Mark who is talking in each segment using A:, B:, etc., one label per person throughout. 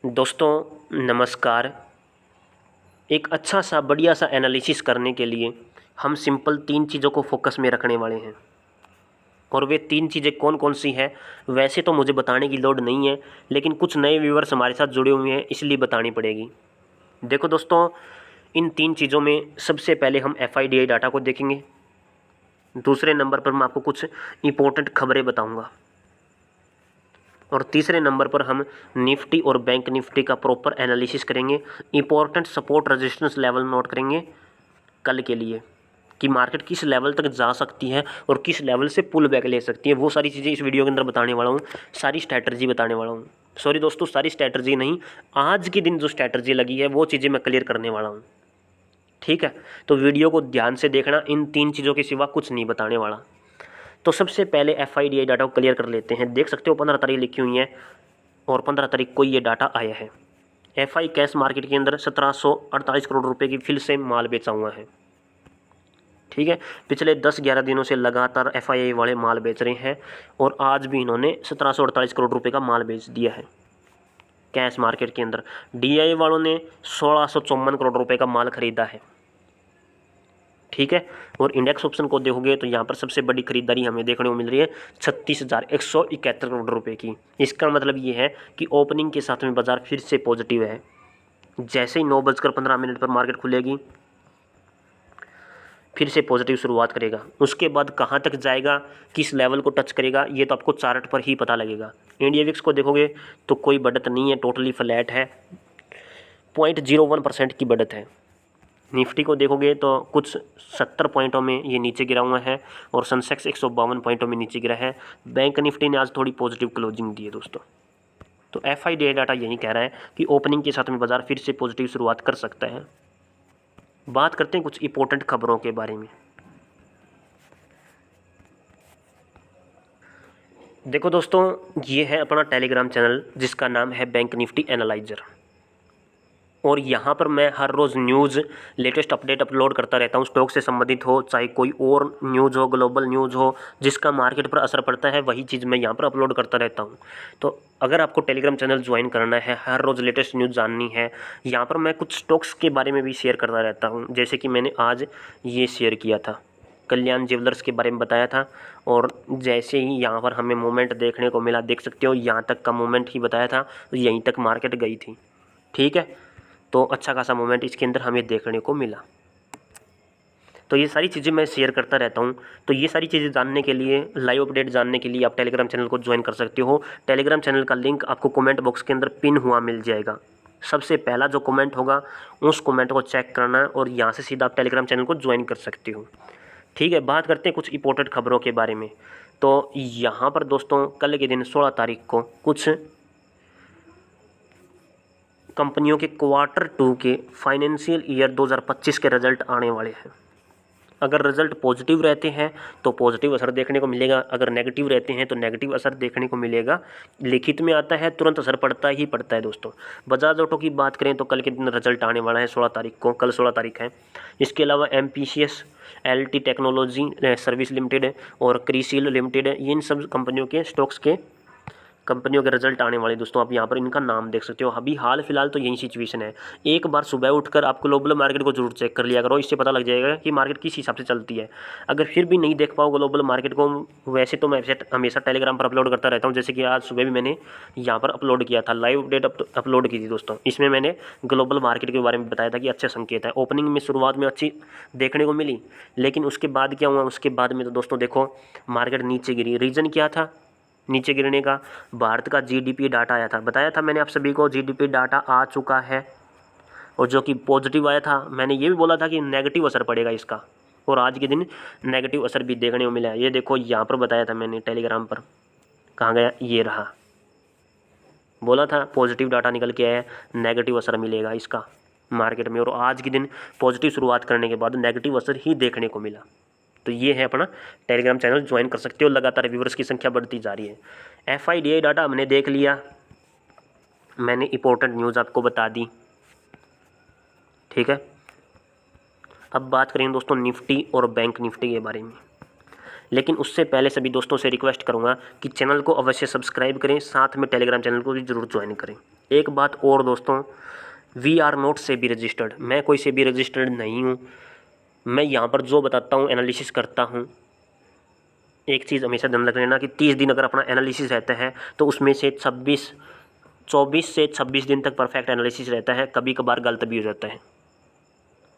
A: दोस्तों नमस्कार। एक अच्छा सा बढ़िया सा एनालिसिस करने के लिए हम सिंपल 3 चीज़ों को फोकस में रखने वाले हैं। और वे 3 चीज़ें कौन कौन सी हैं वैसे तो मुझे बताने की लोड नहीं है, लेकिन कुछ नए व्यूअर्स हमारे साथ जुड़े हुए हैं इसलिए बतानी पड़ेगी। देखो दोस्तों, इन 3 चीज़ों में सबसे पहले हम FIDI डाटा को देखेंगे। दूसरे नंबर पर मैं आपको कुछ इंपॉर्टेंट खबरें बताऊँगा। और तीसरे नंबर पर हम निफ्टी और बैंक निफ्टी का प्रॉपर एनालिसिस करेंगे। Important support resistance level note करेंगे कल के लिए कि मार्केट किस लेवल तक जा सकती है और किस लेवल से पुल बैक ले सकती है। वो सारी चीज़ें इस वीडियो के अंदर बताने वाला हूँ, सारी स्ट्रैटेजी बताने वाला हूँ। सॉरी दोस्तों, सारी स्ट्रैटेजी नहीं, आज के दिन जो स्ट्रैटेजी लगी है वो चीज़ें मैं क्लियर करने वाला हूँ। ठीक है, तो वीडियो को ध्यान से देखना, इन 3 चीज़ों के सिवा कुछ नहीं बताने वाला। तो सबसे पहले FIDI डाटा को क्लियर कर लेते हैं। देख सकते हो 15 तारीख लिखी हुई है और 15 तारीख को ये डाटा आया है। FI कैश मार्केट के अंदर 1748 करोड़ रुपए की फिर से माल बेचा हुआ है। ठीक है, पिछले 10-11 दिनों से लगातार FII वाले माल बेच रहे हैं और आज भी इन्होंने 1748 करोड़ रुपए का माल बेच दिया है कैश मार्केट के अंदर। DI वालों ने 1654 करोड़ रुपए का माल खरीदा है। ठीक है, और इंडेक्स ऑप्शन को देखोगे तो यहाँ पर सबसे बड़ी खरीदारी हमें देखने को मिल रही है 36,171 करोड़ रुपए की। इसका मतलब ये है कि ओपनिंग के साथ में बाजार फिर से पॉजिटिव है। जैसे ही 9:15 पर मार्केट खुलेगी फिर से पॉजिटिव शुरुआत करेगा। उसके बाद कहाँ तक जाएगा, किस लेवल को टच करेगा, ये तो आपको चार्ट पर ही पता लगेगा। इंडिया विक्स को देखोगे तो कोई बढ़त नहीं है, टोटली फ्लैट है, 0.01% की बढ़त है। निफ्टी को देखोगे तो कुछ 70 पॉइंटों में ये नीचे गिरा हुआ है और सेंसेक्स 152 पॉइंटों में नीचे गिरा है। बैंक निफ्टी ने आज थोड़ी पॉजिटिव क्लोजिंग दी है दोस्तों। तो FIDI डाटा यही कह रहा है कि ओपनिंग के साथ में बाजार फिर से पॉजिटिव शुरुआत कर सकता है। बात करते हैं कुछ इंपॉर्टेंट खबरों के बारे में। देखो दोस्तों, ये है अपना टेलीग्राम चैनल जिसका नाम है बैंक निफ्टी एनालाइजर। और यहाँ पर मैं हर रोज़ न्यूज़ लेटेस्ट अपडेट अपलोड करता रहता हूँ, स्टॉक से संबंधित हो, चाहे कोई और न्यूज़ हो, ग्लोबल न्यूज़ हो, जिसका मार्केट पर असर पड़ता है वही चीज़ मैं यहाँ पर अपलोड करता रहता हूँ। तो अगर आपको टेलीग्राम चैनल ज्वाइन करना है, हर रोज़ लेटेस्ट न्यूज़ जाननी है, यहाँ पर मैं कुछ स्टॉक्स के बारे में भी शेयर करता रहता हूँ। जैसे कि मैंने आज ये शेयर किया था, कल्याण ज्वेलर्स के बारे में बताया था, और जैसे ही यहाँ पर हमें मूवमेंट देखने को मिला, देख सकते हो यहाँ तक का मूवमेंट ही बताया था, तो यहीं तक मार्केट गई थी। ठीक है, तो अच्छा खासा मोमेंट इसके अंदर हमें देखने को मिला। तो ये सारी चीज़ें मैं शेयर करता रहता हूँ। तो ये सारी चीज़ें जानने के लिए, लाइव अपडेट जानने के लिए आप टेलीग्राम चैनल को ज्वाइन कर सकते हो। टेलीग्राम चैनल का लिंक आपको कमेंट बॉक्स के अंदर पिन हुआ मिल जाएगा। सबसे पहला जो कमेंट होगा उस कमेंट को चेक करना और यहाँ से सीधा आप टेलीग्राम चैनल को ज्वाइन कर सकते हो। ठीक है, बात करते हैं कुछ इंपॉर्टेंट खबरों के बारे में। तो यहाँ पर दोस्तों कल के दिन 16 तारीख को कुछ कंपनियों के Q2 के फाइनेंशियल ईयर 2025 के रिजल्ट आने वाले हैं। अगर रिजल्ट पॉजिटिव रहते हैं तो पॉजिटिव असर देखने को मिलेगा, अगर नेगेटिव रहते हैं तो नेगेटिव असर देखने को मिलेगा। लिखित में आता है, तुरंत असर पड़ता ही पड़ता है दोस्तों। बजाज ऑटो की बात करें तो कल के दिन रिजल्ट आने वाला है 16 तारीख को, कल 16 तारीख है। इसके अलावा MPCS, LT technology service limited और क्रिसिल लिमिटेड, इन सब कंपनियों के स्टॉक्स के कंपनियों के रिजल्ट आने वाले दोस्तों। आप यहाँ पर इनका नाम देख सकते हो। अभी हाल फिलहाल तो यही सिचुएशन है। एक बार सुबह उठकर आप ग्लोबल मार्केट को जरूर चेक कर लिया करो, इससे पता लग जाएगा कि मार्केट किस हिसाब से चलती है। अगर फिर भी नहीं देख पाओ ग्लोबल मार्केट को, वैसे तो मैं हमेशा टेलीग्राम पर अपलोड करता रहता हूँ। जैसे कि आज सुबह भी मैंने यहाँ पर अपलोड किया था, लाइव अपडेट अपलोड की थी दोस्तों। इसमें मैंने ग्लोबल मार्केट के बारे में बताया था कि अच्छे संकेत है। ओपनिंग में शुरुआत में अच्छी देखने को मिली, लेकिन उसके बाद क्या हुआ, उसके बाद में तो दोस्तों देखो मार्केट नीचे गिरी। रीज़न क्या था नीचे गिरने का? भारत का GDP डाटा आया था, बताया था मैंने आप सभी को GDP डाटा आ चुका है, और जो कि पॉजिटिव आया था। मैंने ये भी बोला था कि नेगेटिव असर पड़ेगा इसका, और आज के दिन नेगेटिव असर भी देखने को मिला है। ये देखो यहाँ पर बताया था मैंने टेलीग्राम पर, कहाँ गया, ये रहा। बोला था पॉजिटिव डाटा निकल के आया, नेगेटिव असर मिलेगा इसका मार्केट में, और आज के दिन पॉजिटिव शुरुआत करने के बाद नेगेटिव असर ही देखने को मिला। तो ये है अपना टेलीग्राम चैनल, ज्वाइन कर सकते हो। लगातार व्यूअर्स की संख्या बढ़ती जा रही है। FIDI डाटा हमने देख लिया, मैंने इंपॉर्टेंट न्यूज़ आपको बता दी। ठीक है, अब बात करेंगे दोस्तों निफ्टी और बैंक निफ्टी के बारे में। लेकिन उससे पहले सभी दोस्तों से रिक्वेस्ट करूंगा कि चैनल को अवश्य सब्सक्राइब करें, साथ में टेलीग्राम चैनल को भी जरूर ज्वाइन करें। एक बात और दोस्तों, we are not SEBI registered, मैं कोई सेबी रजिस्टर्ड नहीं हूँ। मैं यहाँ पर जो बताता हूँ एनालिसिस करता हूँ। एक चीज़ हमेशा ध्यान रख लेना कि 30 दिन अगर अपना एनालिसिस रहता है तो उसमें से 24 से 26 दिन तक परफेक्ट एनालिसिस रहता है, कभी कभार गलत भी हो जाता है।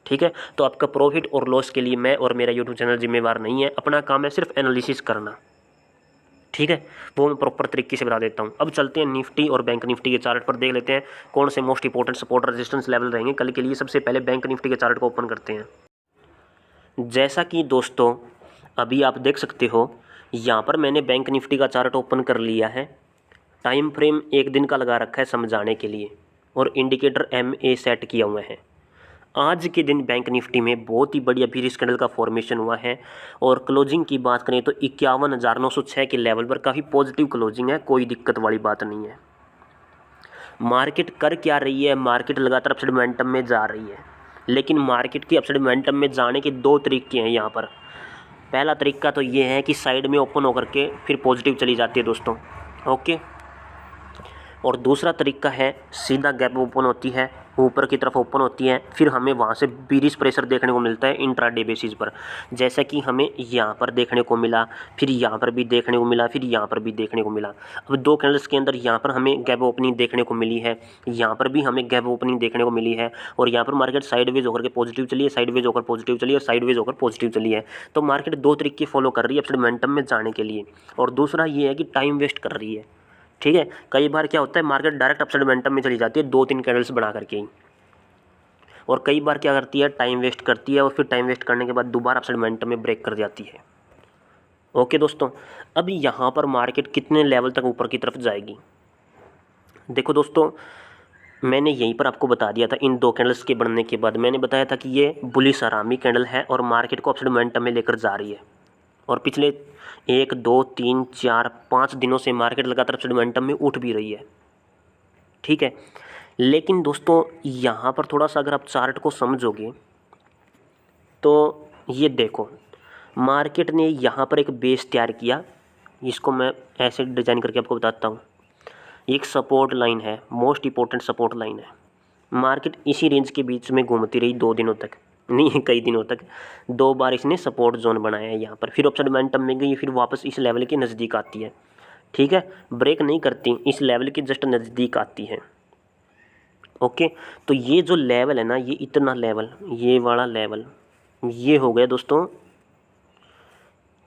A: ठीक है, तो आपका प्रॉफिट और लॉस के लिए मैं और मेरा यूट्यूब चैनल जिम्मेवार नहीं है, अपना काम है सिर्फ एनालिसिस करना। ठीक है, वो मैं प्रॉपर तरीके से बता देता हूँ। अब चलते हैं निफ्टी और बैंक निफ्टी के चार्ट पर, देख लेते हैं कौन से most important support resistance level रहेंगे कल के लिए। सबसे पहले बैंक निफ्टी के चार्ट को ओपन करते हैं। जैसा कि दोस्तों अभी आप देख सकते हो, यहाँ पर मैंने बैंक निफ्टी का चार्ट ओपन कर लिया है। टाइम फ्रेम 1 दिन का लगा रखा है समझाने के लिए, और इंडिकेटर MA सेट किया हुआ है। आज के दिन बैंक निफ्टी में बहुत ही बढ़िया बीरिश कैंडल का फॉर्मेशन हुआ है, और क्लोजिंग की बात करें तो 51,906 के लेवल पर काफ़ी पॉजिटिव क्लोजिंग है, कोई दिक्कत वाली बात नहीं है। मार्केट कर क्या रही है, मार्केट लगातार अपसाइड मोमेंटम में जा रही है, लेकिन मार्केट की अपसाइड मोमेंटम में जाने के 2 तरीके हैं यहाँ पर। पहला तरीका तो ये है कि साइड में ओपन होकर के फिर पॉजिटिव चली जाती है दोस्तों, ओके। और दूसरा तरीका है सीधा गैप ओपन होती है, ऊपर की तरफ ओपन होती है, फिर हमें वहाँ से बीरिश प्रेशर देखने को मिलता है इंट्राडे बेसिस पर, जैसा कि हमें यहाँ पर देखने को मिला, फिर यहाँ पर भी देखने को मिला, फिर यहाँ पर भी देखने को मिला। अब 2 कैंडल्स के अंदर यहाँ पर हमें गैप ओपनिंग देखने को मिली है, यहाँ पर भी हमें गैप ओपनिंग देखने को मिली है, और यहाँ पर मार्केट साइडवेज होकर के पॉजिटिव चली है, साइडवेज होकर पॉजिटिव चली है, और साइडवेज होकर पॉजिटिव चली है। तो मार्केट 2 तरीके फॉलो कर रही है अपने मोमेंटम में जाने के लिए, और दूसरा ये है कि टाइम वेस्ट कर रही है। ठीक है, कई बार क्या होता है मार्केट डायरेक्ट अपसाइड मोमेंटम में चली जाती है 2-3 कैंडल्स बना करके ही, और कई बार क्या करती है टाइम वेस्ट करती है, और फिर टाइम वेस्ट करने के बाद दोबारा अपसाइड मोमेंटम में ब्रेक कर जाती है। ओके दोस्तों, अब यहाँ पर मार्केट कितने लेवल तक ऊपर की तरफ जाएगी। देखो दोस्तों, मैंने यहीं पर आपको बता दिया था, इन 2 कैंडल्स के बनने के बाद मैंने बताया था कि ये बुलिश आरामी कैंडल है और मार्केट को अपसाइड मोमेंटम में लेकर जा रही है, और पिछले 1, 2, 3, 4, 5 दिनों से मार्केट लगातार अपसाइड मोमेंटम में उठ भी रही है। ठीक है, लेकिन दोस्तों यहाँ पर थोड़ा सा अगर आप चार्ट को समझोगे तो ये देखो, मार्केट ने यहाँ पर एक बेस तैयार किया, इसको मैं ऐसे डिज़ाइन करके आपको बताता हूँ। एक सपोर्ट लाइन है, मोस्ट इंपॉर्टेंट सपोर्ट लाइन है। मार्केट इसी रेंज के बीच में घूमती रही 2 दिनों तक, नहीं कई दिनों तक। 2 बार इसने सपोर्ट जोन बनाया है यहाँ पर, फिर अपसाइड मोमेंटम में गई, फिर वापस इस लेवल के नज़दीक आती है। ठीक है, ब्रेक नहीं करती, इस लेवल के जस्ट नज़दीक आती है। ओके, तो ये जो लेवल है ना, ये इतना लेवल, ये वाला लेवल, ये हो गया दोस्तों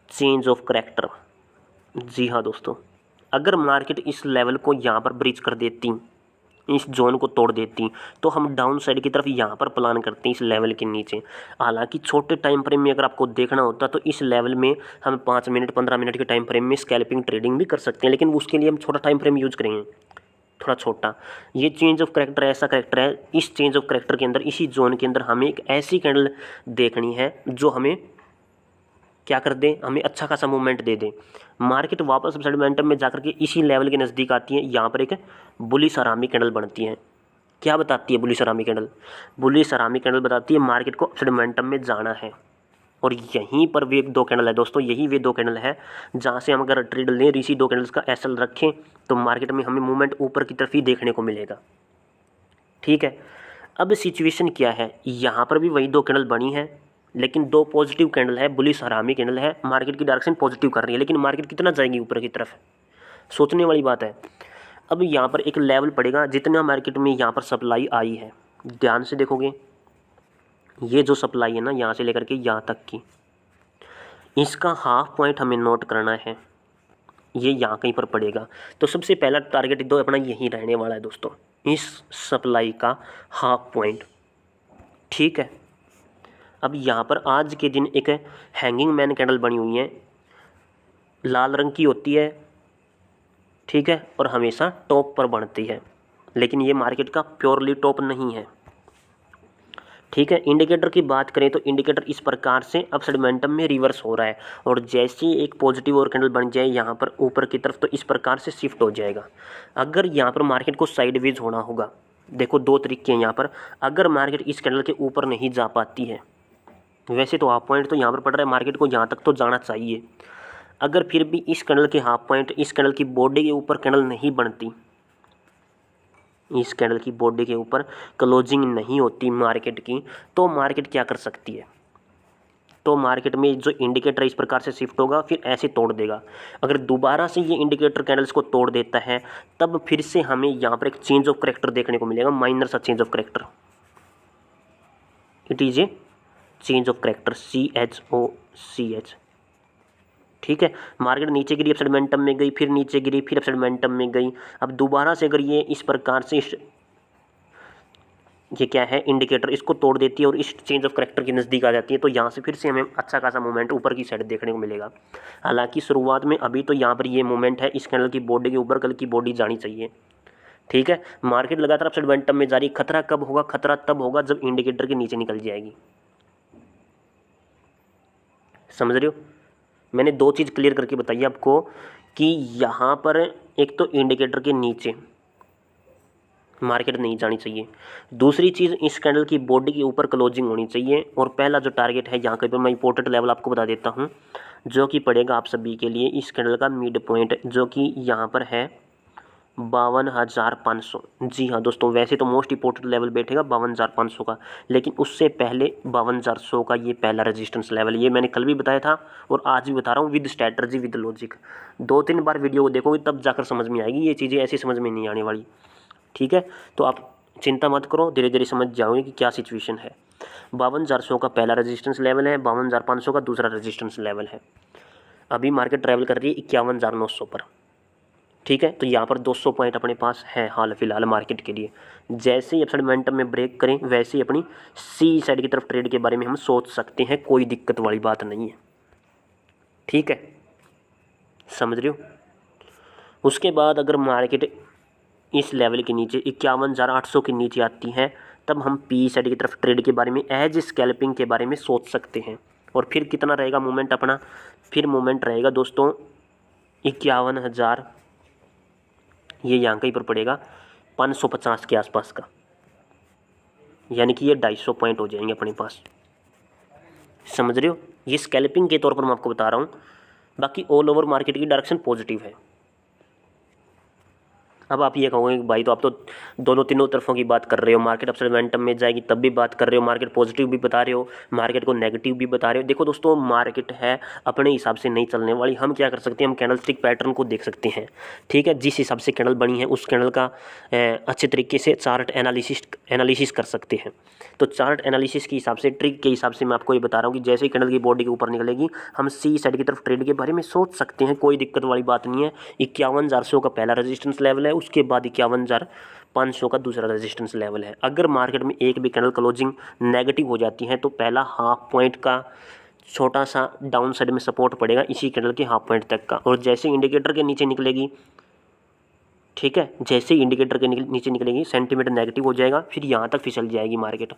A: चेंज ऑफ करैक्टर। जी हाँ दोस्तों, अगर मार्केट इस लेवल को यहाँ पर ब्रीच कर देती, इस जोन को तोड़ देती, तो हम डाउन साइड की तरफ यहाँ पर प्लान करते हैं इस लेवल के नीचे। हालांकि छोटे टाइम फ्रेम में अगर आपको देखना होता तो इस लेवल में हम 5 मिनट 15 मिनट के टाइम फ्रेम में स्कैल्पिंग ट्रेडिंग भी कर सकते हैं, लेकिन उसके लिए हम छोटा टाइम फ्रेम यूज़ करेंगे, थोड़ा छोटा। ये चेंज ऑफ करैक्टर ऐसा करैक्टर है, इस चेंज ऑफ करैक्टर के अंदर, इसी जोन के अंदर हमें एक ऐसी कैंडल देखनी है जो हमें क्या कर दे, हमें अच्छा खासा मूवमेंट दे दे। मार्केट वापस अपसाइड मोमेंटम में जाकर के इसी लेवल के नज़दीक आती है, यहाँ पर एक बुलिश आरामी कैंडल बनती है। क्या बताती है बुलिश आरामी कैंडल? बुलिश आरामी कैंडल बताती है मार्केट को अपसाइड मोमेंटम में जाना है, और यहीं पर वे 2 कैंडल है दोस्तों, यही वे 2 कैंडल है जहाँ से हम अगर ट्रेड लें, इसी 2 कैंडल्स का SL रखें तो मार्केट में हमें मूवमेंट ऊपर की तरफ ही देखने को मिलेगा। ठीक है, अब सिचुएशन क्या है, यहाँ पर भी वही 2 कैंडल बनी है, लेकिन 2 पॉजिटिव कैंडल है, बुलिश हरामी कैंडल है, मार्केट की डायरेक्शन पॉजिटिव कर रही है, लेकिन मार्केट कितना जाएगी ऊपर की तरफ, सोचने वाली बात है। अब यहाँ पर एक लेवल पड़ेगा, जितना मार्केट में यहाँ पर सप्लाई आई है, ध्यान से देखोगे ये जो सप्लाई है ना, यहाँ से लेकर के यहाँ तक की, इसका हाफ पॉइंट हमें नोट करना है, ये यहाँ कहीं पर पड़ेगा। तो सबसे पहला टारगेट दो अपना यही रहने वाला है दोस्तों, इस सप्लाई का हाफ पॉइंट। ठीक है, अब यहाँ पर आज के दिन एक हैंगिंग मैन कैंडल बनी हुई है, लाल रंग की होती है। ठीक है, और हमेशा टॉप पर बनती है, लेकिन ये मार्केट का प्योरली टॉप नहीं है। ठीक है, इंडिकेटर की बात करें तो इंडिकेटर इस प्रकार से अपसाइड मोमेंटम में रिवर्स हो रहा है, और जैसे ही एक पॉजिटिव और कैंडल बन जाए यहाँ पर ऊपर की तरफ, तो इस प्रकार से शिफ्ट हो जाएगा। अगर यहाँ पर मार्केट को साइडवेज होना होगा, देखो 2 तरीके हैं यहाँ पर। अगर मार्केट इस कैंडल के ऊपर नहीं जा पाती है, वैसे तो हाफ पॉइंट तो यहाँ पर पड़ रहा है, मार्केट को यहाँ तक तो जाना चाहिए। अगर फिर भी इस कैंडल के हाफ पॉइंट, इस कैंडल की बॉडी के ऊपर कैंडल नहीं बनती, इस कैंडल की बॉडी के ऊपर क्लोजिंग नहीं होती मार्केट की, तो मार्केट क्या कर सकती है, तो मार्केट में जो इंडिकेटर इस प्रकार से शिफ्ट होगा, फिर ऐसे तोड़ देगा। अगर दोबारा से ये इंडिकेटर कैंडल्स को तोड़ देता है, तब फिर से हमें यहाँ पर एक चेंज ऑफ करेक्टर देखने को मिलेगा, माइनर सा change of character. It is a change of character, CHOCH। ठीक है, मार्केट नीचे गिरी, अपसाइड मोमेंटम में गई, फिर नीचे गिरी, फिर अपसाइड मोमेंटम में गई। अब दोबारा से अगर ये इस प्रकार से ये क्या है इंडिकेटर इसको तोड़ देती है और इस चेंज ऑफ करेक्टर के नज़दीक आ जाती है, तो यहाँ से फिर से हमें अच्छा खासा मूवमेंट ऊपर की साइड देखने को मिलेगा। हालांकि शुरुआत में अभी तो यहाँ पर ये मूवमेंट है, इस कैंडल की बॉडी के ऊपर कल की बॉडी जानी चाहिए। ठीक है, मार्केट लगातार अपसाइड मोमेंटम में जारी। खतरा कब होगा, खतरा तब होगा जब इंडिकेटर के नीचे निकल जाएगी। समझ रहे हो, मैंने दो चीज़ क्लियर करके बताई आपको कि यहाँ पर एक तो इंडिकेटर के नीचे मार्केट नहीं जानी चाहिए, दूसरी चीज़ इस कैंडल की बॉडी के ऊपर क्लोजिंग होनी चाहिए। और पहला जो टारगेट है यहाँ पे मैं इंपॉर्टेंट लेवल आपको बता देता हूँ, जो कि पड़ेगा आप सभी के लिए इस कैंडल का मिड पॉइंट, जो कि यहाँ पर है 52,500। जी हाँ दोस्तों, वैसे तो मोस्ट इंपॉर्टेंट लेवल बैठेगा 52,500 का, लेकिन उससे पहले 52,100 का ये पहला रेजिस्टेंस लेवल, ये मैंने कल भी बताया था और आज भी बता रहा हूँ, with strategy with logic. 2-3 bar video को देखोगे तब जाकर समझ में आएगी, ये चीज़ें ऐसी समझ में नहीं आने वाली। ठीक है, तो आप चिंता मत करो, धीरे धीरे समझ जाओगे कि क्या सिचुएशन है। 52,100 का पहला रेजिस्टेंस लेवल है, 52,500 का दूसरा रेजिस्टेंस लेवल है। अभी मार्केट ट्रैवल कर रही है 51,900 पर। ठीक है, तो यहाँ पर 200 पॉइंट अपने पास है हाल फिलहाल मार्केट के लिए। जैसे ही अपसाइड मोमेंटम में ब्रेक करें, वैसे ही अपनी सी साइड की तरफ ट्रेड के बारे में हम सोच सकते हैं, कोई दिक्कत वाली बात नहीं है। ठीक है, समझ रहे हो। उसके बाद अगर मार्केट इस लेवल के नीचे 51,800 के नीचे आती है, तब हम पी साइड की तरफ ट्रेड के बारे में एज स्कैल्पिंग के बारे में सोच सकते हैं। और फिर कितना रहेगा मूवमेंट अपना, फिर मूवमेंट रहेगा दोस्तों 51,000, ये यहाँ कहीं पर पड़ेगा 550 के आसपास का, यानी कि ये 250 पॉइंट हो जाएंगे अपने पास। समझ रहे हो, ये स्कैल्पिंग के तौर पर मैं आपको बता रहा हूँ, बाकी ऑल ओवर मार्केट की डायरेक्शन पॉजिटिव है। अब आप ये कहोगे कि भाई तो आप तो दोनों तीनों तरफों की बात कर रहे हो, मार्केट अपसाइड मोमेंटम में जाएगी तब भी बात कर रहे हो, मार्केट पॉजिटिव भी बता रहे हो, मार्केट को नेगेटिव भी बता रहे हो। देखो दोस्तों, मार्केट है अपने हिसाब से नहीं चलने वाली। हम क्या कर सकते हैं, हम कैंडल स्टिक पैटर्न को देख सकते हैं। ठीक है, जिस हिसाब से कैंडल बनी है उस कैंडल का अच्छे तरीके से चार्ट एनालिसिस कर सकते हैं। तो चार्ट एनालिसिस के हिसाब से, ट्रिक के हिसाब से मैं आपको ये बता रहा हूँ कि जैसे ही कैंडल की बॉडी के ऊपर निकलेगी, हम सी साइड की तरफ ट्रेड के बारे में सोच सकते हैं, कोई दिक्कत वाली बात नहीं है। 51,400 का पहला रेजिस्टेंस लेवल है, उसके बाद 51,500 का दूसरा रेजिस्टेंस लेवल है। अगर मार्केट में एक भी कैंडल क्लोजिंग नेगेटिव हो जाती है, तो पहला हाफ पॉइंट का छोटा सा डाउन साइड में सपोर्ट पड़ेगा इसी कैंडल के हाफ पॉइंट तक का, और जैसे इंडिकेटर के नीचे निकलेगी, ठीक है, जैसे ही इंडिकेटर के नीचे निकलेगी सेंटीमीटर नेगेटिव हो जाएगा, फिर यहाँ तक फिसल जाएगी मार्केट।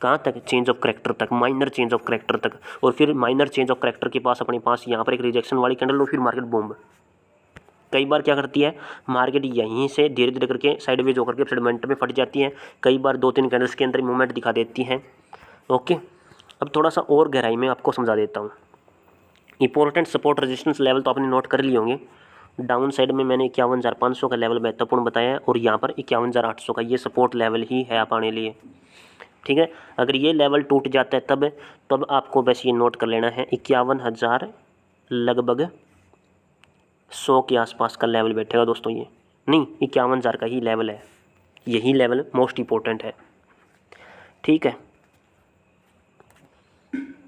A: कहाँ तक, चेंज ऑफ करेक्टर तक, माइनर चेंज ऑफ करेक्टर तक। और फिर माइनर चेंज ऑफ करेक्टर के पास अपने पास यहाँ पर एक रिजेक्शन वाली कैंडल, और फिर मार्केट बूम। कई बार क्या करती है मार्केट, यहीं से धीरे धीरे करके साइडवेज होकर के अपसाइड मोमेंटम में फट जाती है, कई बार 2-3 कैंडल्स के अंदर मूवमेंट दिखा देती है। ओके, अब थोड़ा सा और गहराई में आपको समझा देता हूँ। इंपॉर्टेंट सपोर्ट रेजिस्टेंस लेवल तो आपने नोट कर लिए होंगे। डाउन साइड में मैंने 51,500 का लेवल महत्वपूर्ण बताया है, और यहाँ पर 51,800 का ये सपोर्ट लेवल ही है अपने लिए। ठीक है, अगर ये लेवल टूट जाता है तब आपको बस ये नोट कर लेना है 51,000 लगभग 100 के आसपास का लेवल बैठेगा दोस्तों। ये नहीं, 51,000 का ही लेवल है, यही लेवल मोस्ट इम्पोर्टेंट है। ठीक है,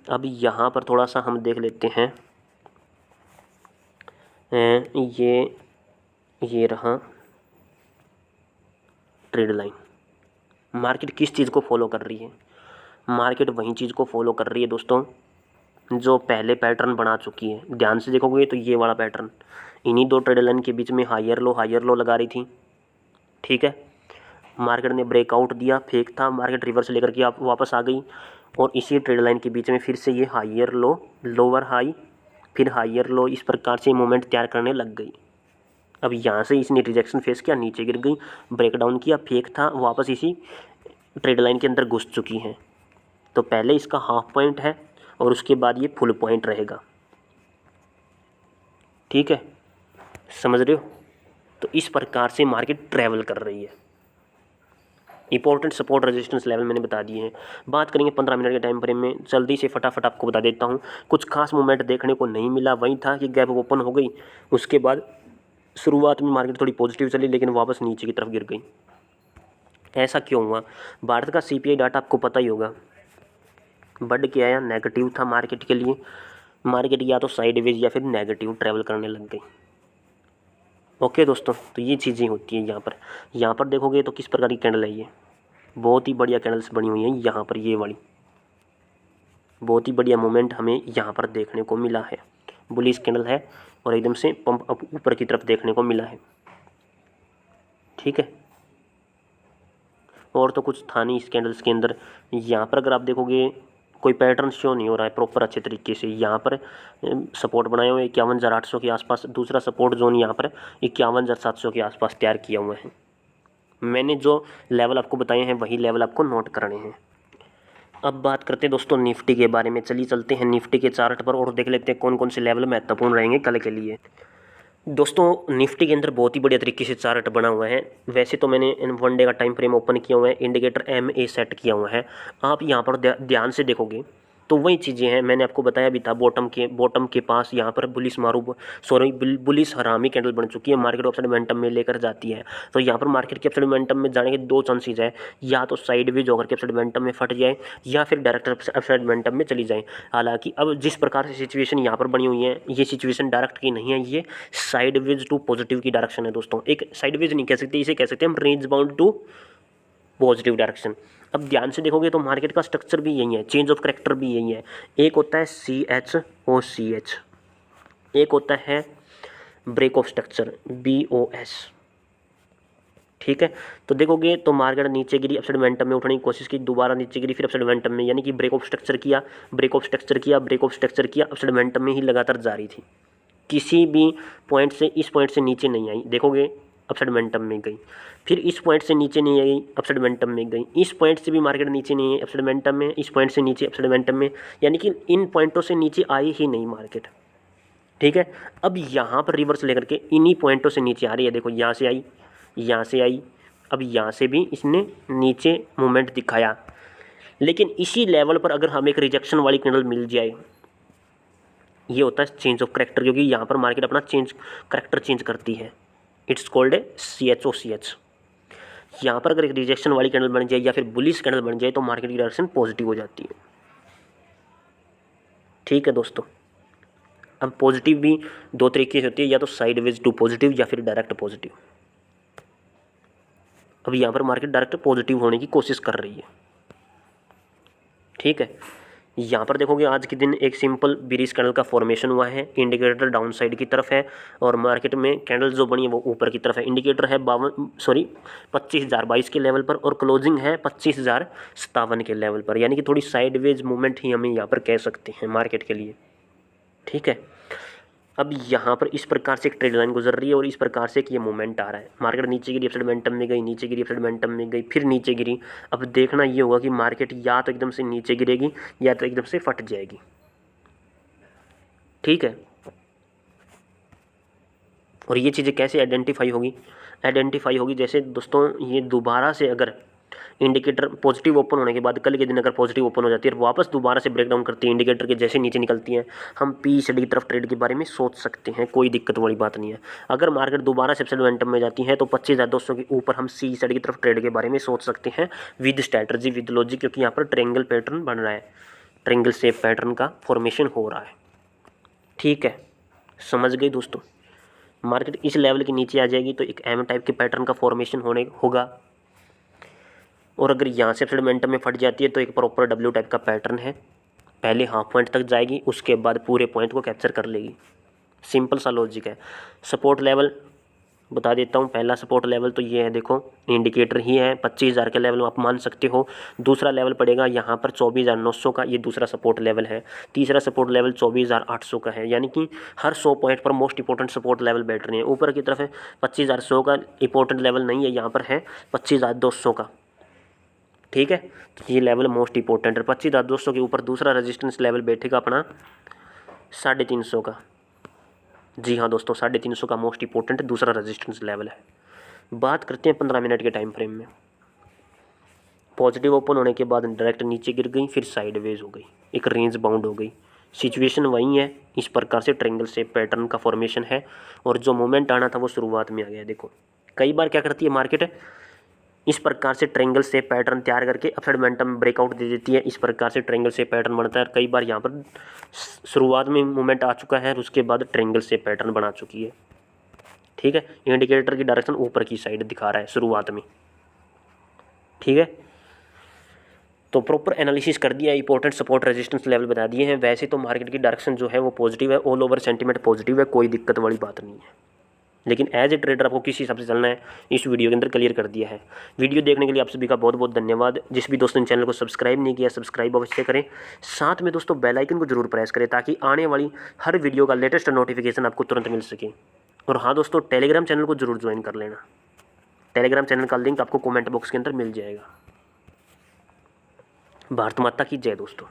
A: अब यहाँ पर थोड़ा सा हम देख लेते हैं, ये रहा ट्रेड लाइन। मार्केट किस चीज़ को फॉलो कर रही है, मार्केट वही चीज़ को फॉलो कर रही है दोस्तों जो पहले पैटर्न बना चुकी है। ध्यान से देखोगे तो ये वाला पैटर्न, इन्हीं दो ट्रेड लाइन के बीच में हायर लो लगा रही थी। ठीक है, मार्केट ने ब्रेकआउट दिया, फेक था, मार्केट रिवर्स लेकर के आप वापस आ गई, और इसी ट्रेड लाइन के बीच में फिर से ये हायर लो, लोअर हाई, फिर हायर लो, इस प्रकार से मूवमेंट तैयार करने लग गई। अब यहाँ से इसने रिजेक्शन फेस किया, नीचे गिर गई, ब्रेकडाउन किया, फेक था, वापस इसी ट्रेड लाइन के अंदर घुस चुकी हैं। तो पहले इसका हाफ पॉइंट है और उसके बाद ये फुल पॉइंट रहेगा। ठीक है, समझ रहे हो। तो इस प्रकार से मार्केट ट्रैवल कर रही है। इंपॉर्टेंट सपोर्ट रेजिस्टेंस लेवल मैंने बता दिए हैं। बात करेंगे 15 मिनट के टाइम फ्रेम में, जल्दी से फटाफट आपको बता देता हूँ। कुछ खास मूवमेंट देखने को नहीं मिला, वही था कि गैप ओपन हो गई, उसके बाद शुरुआत में मार्केट थोड़ी पॉजिटिव चली लेकिन वापस नीचे की तरफ गिर गई। ऐसा क्यों हुआ? भारत का CPI डाटा आपको पता ही होगा, बढ़ के आया, नेगेटिव था मार्केट के लिए। मार्केट या तो साइडवेज या फिर नेगेटिव ट्रैवल करने लग गई। ओके दोस्तों, तो ये चीज़ें होती हैं यहाँ पर देखोगे तो किस प्रकार की कैंडल है ये, बहुत ही बढ़िया कैंडल्स बनी हुई हैं यहाँ पर, ये वाली बहुत ही बढ़िया मूवमेंट हमें यहाँ पर देखने को मिला है। बुलिश कैंडल है और एकदम से पंप अप ऊपर की तरफ देखने को मिला है। ठीक है, और तो कुछ था नहीं इस कैंडल्स के अंदर। यहाँ पर अगर आप देखोगे कोई पैटर्न शो नहीं हो रहा है प्रॉपर अच्छे तरीके से। यहाँ पर सपोर्ट बनाए हुए 51,800 के आसपास, दूसरा सपोर्ट जोन यहाँ पर 51,700 के आसपास तैयार किया हुआ है। मैंने जो लेवल आपको बताए हैं वही लेवल आपको नोट करने हैं। अब बात करते हैं दोस्तों निफ्टी के बारे में। चलिए चलते हैं निफ्टी के चार्ट पर और देख लेते हैं कौन कौन से लेवल महत्वपूर्ण रहेंगे कल के लिए। दोस्तों निफ्टी के अंदर बहुत ही बढ़िया तरीके से चार्ट बना हुआ है। वैसे तो मैंने 1 डे का टाइम फ्रेम ओपन किया हुआ है, इंडिकेटर MA सेट किया हुआ है। आप यहाँ पर ध्यान से देखोगे तो वही चीज़ें हैं मैंने आपको बताया भी था। बॉटम के पास यहाँ पर बुलिश हरामी कैंडल बन चुकी है, मार्केट अपसाइड मोमेंटम में लेकर जाती है। तो यहाँ पर मार्केट के अपसाइड मोमेंटम में जाने के 2 चांसेस है, या तो साइडवेज होकर के अपसाइड मोमेंटम में फट जाए या फिर डायरेक्ट अपसाइड मोमेंटम में चली जाए। हालांकि अब जिस प्रकार से सिचुएशन यहाँ पर बनी हुई है, ये सिचुएशन डायरेक्ट की नहीं है, ये साइडवेज टू पॉजिटिव की डायरेक्शन है दोस्तों। एक साइडवेज नहीं कह सकते, इसे कह सकते हैं हम range bound to positive direction. अब ध्यान से देखोगे तो मार्केट का स्ट्रक्चर भी यही है, चेंज ऑफ करैक्टर भी यही है। एक होता है CH, एक होता है ब्रेक ऑफ स्ट्रक्चर BOS। ठीक है, तो देखोगे तो मार्केट नीचे गिरी, अपसाइड मोमेंटम में उठने की कोशिश की, दोबारा नीचे गिरी, फिर अपसाइड मोमेंटम में, यानी कि ब्रेक ऑफ स्ट्रक्चर किया, ब्रेक ऑफ स्ट्रक्चर किया, ब्रेक ऑफ स्ट्रक्चर किया, अपसाइड मोमेंटम में ही लगातार जारी थी। किसी भी पॉइंट से इस पॉइंट से नीचे नहीं आई, देखोगे अपसाइड मोमेंटम में गई, फिर इस पॉइंट से नीचे नहीं आई, अपसाइड मोमेंटम में गई, इस पॉइंट से भी मार्केट नीचे नहीं आई, अपसाइड मोमेंटम में, इस पॉइंट से नीचे अपसाइड मोमेंटम में, यानी कि इन पॉइंटों से नीचे आई ही नहीं मार्केट। ठीक है, अब यहाँ पर रिवर्स लेकर के इन्हीं पॉइंटों से नीचे आ रही है। देखो यहाँ से आई, यहाँ से आई, अब यहाँ से भी इसने नीचे मूवमेंट दिखाया। लेकिन इसी लेवल पर अगर हमें एक रिजेक्शन वाली कैंडल मिल जाए, ये होता है चेंज ऑफ करैक्टर, क्योंकि यहाँ पर मार्केट अपना करैक्टर चेंज करती है। It's called a CHOCH। यहाँ पर अगर एक रिजेक्शन वाली कैंडल बन जाए या फिर बुलिश कैंडल बन जाए तो मार्केट की डायरेक्शन पॉजिटिव हो जाती है। ठीक है दोस्तों, अब पॉजिटिव भी 2 तरीके से होती है, या तो साइडवेज टू पॉजिटिव या फिर डायरेक्ट पॉजिटिव। अब यहाँ पर मार्केट डायरेक्ट पॉजिटिव होने की कोशिश कर रही है। ठीक है, यहाँ पर देखोगे आज के दिन एक सिंपल बिरिश कैंडल का फॉर्मेशन हुआ है, इंडिकेटर डाउन साइड की तरफ है और मार्केट में कैंडल जो बनी है वो ऊपर की तरफ है। इंडिकेटर है 25,022 के लेवल पर और क्लोजिंग है 25,057 के लेवल पर, यानी कि थोड़ी साइडवेज मूवमेंट ही हमें यहाँ पर कह सकते हैं मार्केट के लिए। ठीक है, अब यहाँ पर इस प्रकार से एक ट्रेड लाइन गुजर रही है और इस प्रकार से कि ये मूवमेंट आ रहा है। मार्केट नीचे गिरी, अपसाइड मोमेंटम में गई, नीचे गिरी, अपसाइड मोमेंटम में गई, फिर नीचे गिरी। अब देखना ये होगा कि मार्केट या तो एकदम से नीचे गिरेगी या तो एकदम से फट जाएगी। ठीक है, और ये चीज़ें कैसे आइडेंटिफाई होगी? जैसे दोस्तों ये दोबारा से अगर इंडिकेटर पॉजिटिव ओपन होने के बाद कल के दिन अगर पॉजिटिव ओपन हो जाती है और वापस दोबारा से ब्रेक डाउन करती है इंडिकेटर के जैसे नीचे निकलती है, हम PCD की तरफ ट्रेड के बारे में सोच सकते हैं, कोई दिक्कत वाली बात नहीं है। अगर मार्केट दोबारा से अपसाइड मोमेंटम में जाती है तो 25,200 के ऊपर हम CSD की तरफ ट्रेड के बारे में सोच सकते हैं विद स्ट्रैटेजी, विद लॉजिक, क्योंकि यहाँ पर ट्रायंगल पैटर्न बन रहा है, ट्रायंगल शेप पैटर्न का फॉर्मेशन हो रहा है। ठीक है, समझ गए दोस्तों? मार्केट इस लेवल के नीचे आ जाएगी तो एक M टाइप के पैटर्न का फॉर्मेशन होगा, और अगर यहाँ से अपसाइड मोमेंटम में फट जाती है तो एक प्रॉपर W टाइप का पैटर्न है, पहले हाफ पॉइंट तक जाएगी, उसके बाद पूरे पॉइंट को कैप्चर कर लेगी। सिंपल सा लॉजिक है। सपोर्ट लेवल बता देता हूँ। पहला सपोर्ट लेवल तो ये है, देखो इंडिकेटर ही है, 25,000 के लेवल आप मान सकते हो। दूसरा लेवल पड़ेगा यहाँ पर 24,900 का, ये दूसरा सपोर्ट लेवल है। तीसरा सपोर्ट लेवल 24,800 का है, यानी कि हर 100 पॉइंट पर मोस्ट इंपॉर्टेंट सपोर्ट लेवल बैठ रहे हैं। ऊपर की तरफ है 25,100 का, इंपॉर्टेंट लेवल नहीं है, यहाँ पर है 25,200 का। ठीक है, तो ये लेवल मोस्ट इंपॉर्टेंट है। 25,200 के ऊपर दूसरा रेजिस्टेंस लेवल बैठेगा अपना 350 का। जी हाँ दोस्तों, 350 का मोस्ट इंपॉर्टेंट दूसरा रेजिस्टेंस लेवल है। बात करते हैं 15 मिनट के टाइम फ्रेम में। पॉजिटिव ओपन होने के बाद डायरेक्ट नीचे गिर गई, फिर साइडवेज हो गई, एक रेंज बाउंड हो गई। सिचुएशन वही है, इस प्रकार से ट्रायंगल शेप पैटर्न का फॉर्मेशन है और जो मोमेंट आना था वो शुरुआत में आ गया। देखो कई बार क्या करती है मार्केट, इस प्रकार से ट्रायंगल शेप पैटर्न तैयार करके अपसाइड मोमेंटम ब्रेकआउट दे देती है। इस प्रकार से ट्रायंगल शेप पैटर्न बनता है। कई बार यहाँ पर शुरुआत में मूवमेंट आ चुका है और उसके बाद ट्रायंगल शेप पैटर्न बना चुकी है। ठीक है, इंडिकेटर की डायरेक्शन ऊपर की साइड दिखा रहा है शुरुआत में। ठीक है, तो प्रॉपर एनालिसिस कर दिया, इंपॉर्टेंट सपोर्ट रेजिस्टेंस लेवल बता दिए हैं। वैसे तो मार्केट की डायरेक्शन जो है वो पॉजिटिव है, ऑल ओवर सेंटीमेंट पॉजिटिव है, कोई दिक्कत वाली बात नहीं है। लेकिन एज ए ट्रेडर आपको किस हिसाब से चलना है इस वीडियो के अंदर क्लियर कर दिया है। वीडियो देखने के लिए आप सभी का बहुत बहुत धन्यवाद। जिस भी दोस्तों ने चैनल को सब्सक्राइब नहीं किया, सब्सक्राइब अवश्य करें। साथ में दोस्तों बेल आइकन को जरूर प्रेस करें ताकि आने वाली हर वीडियो का लेटेस्ट नोटिफिकेशन आपको तुरंत मिल सके। और हाँ दोस्तों, टेलीग्राम चैनल को जरूर ज्वाइन कर लेना। टेलीग्राम चैनल का लिंक आपको कमेंट बॉक्स के अंदर मिल जाएगा। भारत माता की जय दोस्तों।